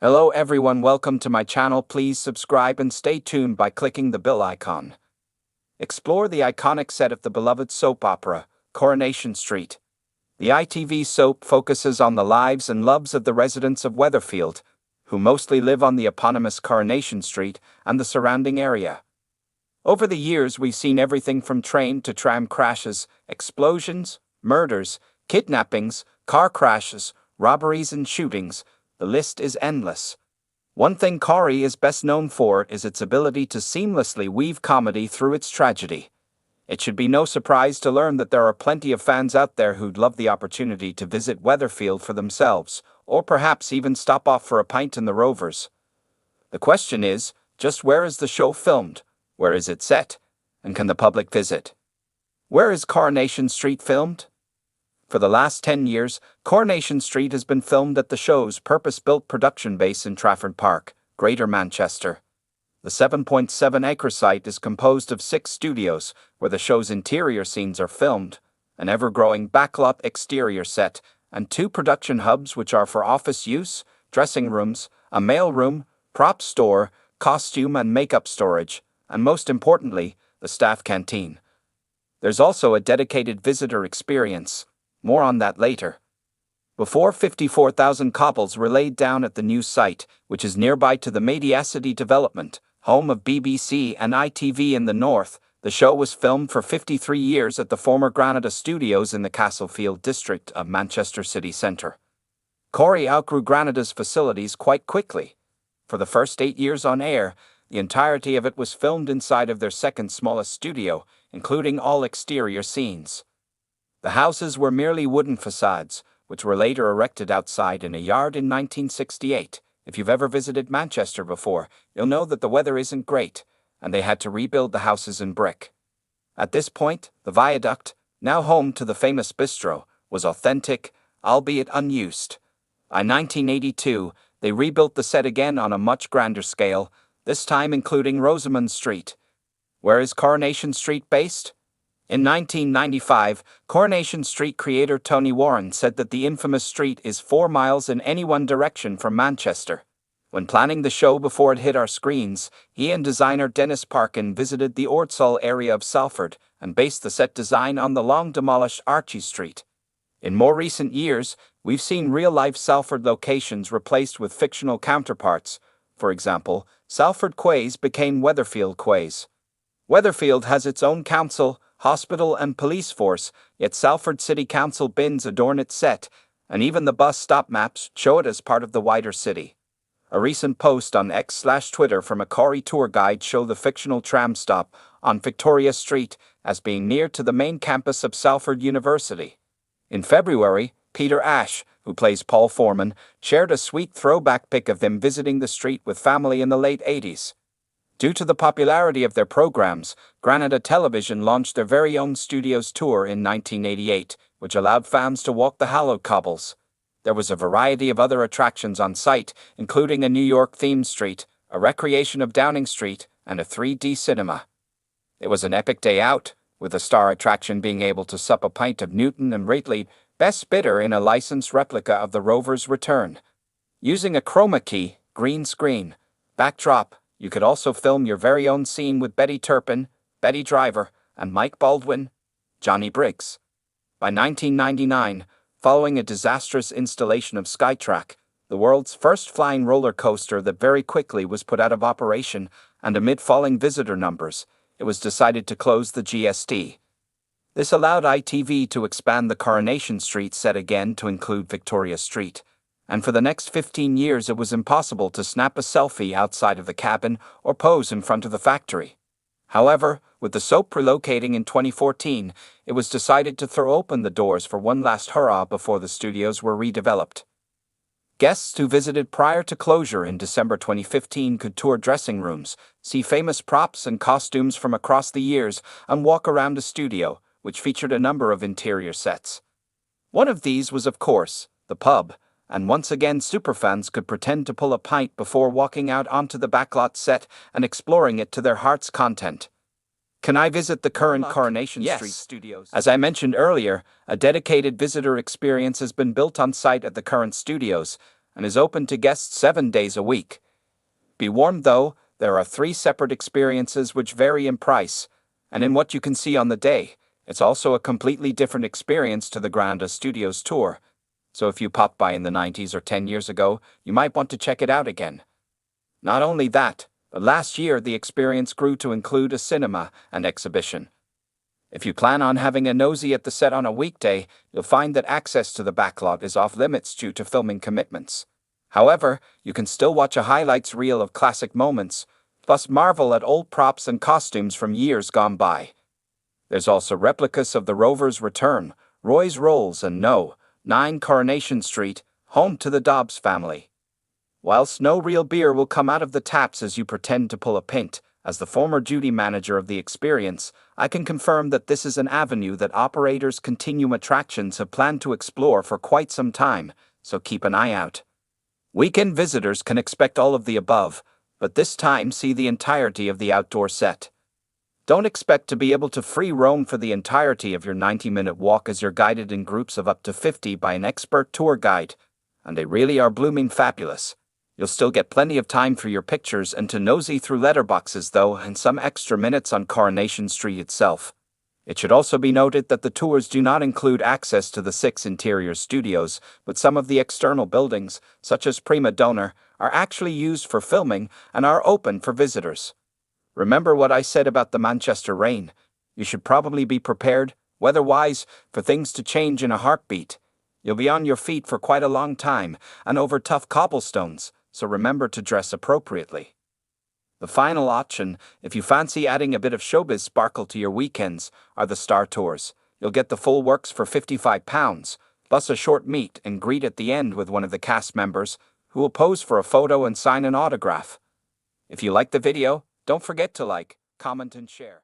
Hello everyone, welcome to my channel. Please subscribe and stay tuned by clicking the bell icon. Explore the iconic set of the beloved soap opera, Coronation Street. The ITV soap focuses on the lives and loves of the residents of Weatherfield, who mostly live on the eponymous Coronation Street and the surrounding area. Over the years, we've seen everything from train to tram crashes, explosions, murders, kidnappings, car crashes, robberies and shootings. The list is endless. One thing Corrie is best known for is its ability to seamlessly weave comedy through its tragedy. It should be no surprise to learn that there are plenty of fans out there who'd love the opportunity to visit Weatherfield for themselves, or perhaps even stop off for a pint in the Rovers. The question is, just where is the show filmed? Where is it set? And can the public visit? Where is Coronation Street filmed? For the last 10 years, Coronation Street has been filmed at the show's purpose-built production base in Trafford Park, Greater Manchester. The 7.7-acre site is composed of 6 studios, where the show's interior scenes are filmed, an ever-growing backlot exterior set, and 2 production hubs which are for office use, dressing rooms, a mail room, prop store, costume and makeup storage, and most importantly, the staff canteen. There's also a dedicated visitor experience. More on that later. Before 54,000 cobbles were laid down at the new site, which is nearby to the Mediacity development, home of BBC and ITV in the north, the show was filmed for 53 years at the former Granada Studios in the Castlefield district of Manchester city centre. Corrie outgrew Granada's facilities quite quickly. For the first 8 years on air, the entirety of it was filmed inside of their second smallest studio, including all exterior scenes. The houses were merely wooden facades, which were later erected outside in a yard in 1968. If you've ever visited Manchester before, you'll know that the weather isn't great, and they had to rebuild the houses in brick. At this point, the viaduct, now home to the famous bistro, was authentic, albeit unused. By 1982, they rebuilt the set again on a much grander scale, this time including Rosamond Street. Where is Coronation Street based? In 1995, Coronation Street creator Tony Warren said that the infamous street is 4 miles in any one direction from Manchester. When planning the show before it hit our screens, he and designer Dennis Parkin visited the Ordsall area of Salford and based the set design on the long-demolished Archie Street. In more recent years, we've seen real-life Salford locations replaced with fictional counterparts. For example, Salford Quays became Weatherfield Quays. Weatherfield has its own council, hospital and police force, yet Salford City Council bins adorn its set, and even the bus stop maps show it as part of the wider city. A recent post on X/Twitter from a Corrie tour guide showed the fictional tram stop on Victoria Street as being near to the main campus of Salford University. In February, Peter Ash, who plays Paul Foreman, shared a sweet throwback pic of them visiting the street with family in the late 80s. Due to the popularity of their programs, Granada Television launched their very own studios tour in 1988, which allowed fans to walk the hallowed cobbles. There was a variety of other attractions on site, including a New York-themed street, a recreation of Downing Street, and a 3D cinema. It was an epic day out, with the star attraction being able to sup a pint of Newton and Waitley, best bidder in a licensed replica of the Rover's return. Using a chroma key, green screen, backdrop, you could also film your very own scene with Betty Turpin, Betty Driver, and Mike Baldwin, Johnny Briggs. By 1999, following a disastrous installation of Skytrack, the world's first flying roller coaster that very quickly was put out of operation, and amid falling visitor numbers, it was decided to close the GST. This allowed ITV to expand the Coronation Street set again to include Victoria Street. And for the next 15 years it was impossible to snap a selfie outside of the cabin or pose in front of the factory. However, with the soap relocating in 2014, it was decided to throw open the doors for one last hurrah before the studios were redeveloped. Guests who visited prior to closure in December 2015 could tour dressing rooms, see famous props and costumes from across the years, and walk around the studio, which featured a number of interior sets. One of these was, of course, the pub, and once again superfans could pretend to pull a pint before walking out onto the backlot set and exploring it to their heart's content. Can I visit the current Coronation Street studios? As I mentioned earlier, a dedicated visitor experience has been built on site at the current studios, and is open to guests 7 days a week. Be warned though, there are 3 separate experiences which vary in price, and in what you can see on the day. It's also a completely different experience to the Granda Studios tour, so if you popped by in the 90s or 10 years ago, you might want to check it out again. Not only that, but last year the experience grew to include a cinema and exhibition. If you plan on having a nosy at the set on a weekday, you'll find that access to the backlot is off limits due to filming commitments. However, you can still watch a highlights reel of classic moments, plus marvel at old props and costumes from years gone by. There's also replicas of the Rover's Return, Roy's Rolls and 9 Coronation Street, home to the Dobbs family. Whilst no real beer will come out of the taps as you pretend to pull a pint, as the former duty manager of the experience, I can confirm that this is an avenue that operators Continuum Attractions have planned to explore for quite some time, so keep an eye out. Weekend visitors can expect all of the above, but this time see the entirety of the outdoor set. Don't expect to be able to free roam for the entirety of your 90-minute walk as you're guided in groups of up to 50 by an expert tour guide, and they really are blooming fabulous. You'll still get plenty of time for your pictures and to nosy through letterboxes though, and some extra minutes on Coronation Street itself. It should also be noted that the tours do not include access to the 6 interior studios, but some of the external buildings, such as Prima Donna, are actually used for filming and are open for visitors. Remember what I said about the Manchester rain. You should probably be prepared, weather-wise, for things to change in a heartbeat. You'll be on your feet for quite a long time and over tough cobblestones, so remember to dress appropriately. The final option, if you fancy adding a bit of showbiz sparkle to your weekends, are the Star Tours. You'll get the full works for £55, plus a short meet and greet at the end with one of the cast members, who will pose for a photo and sign an autograph. If you like the video, don't forget to like, comment and share.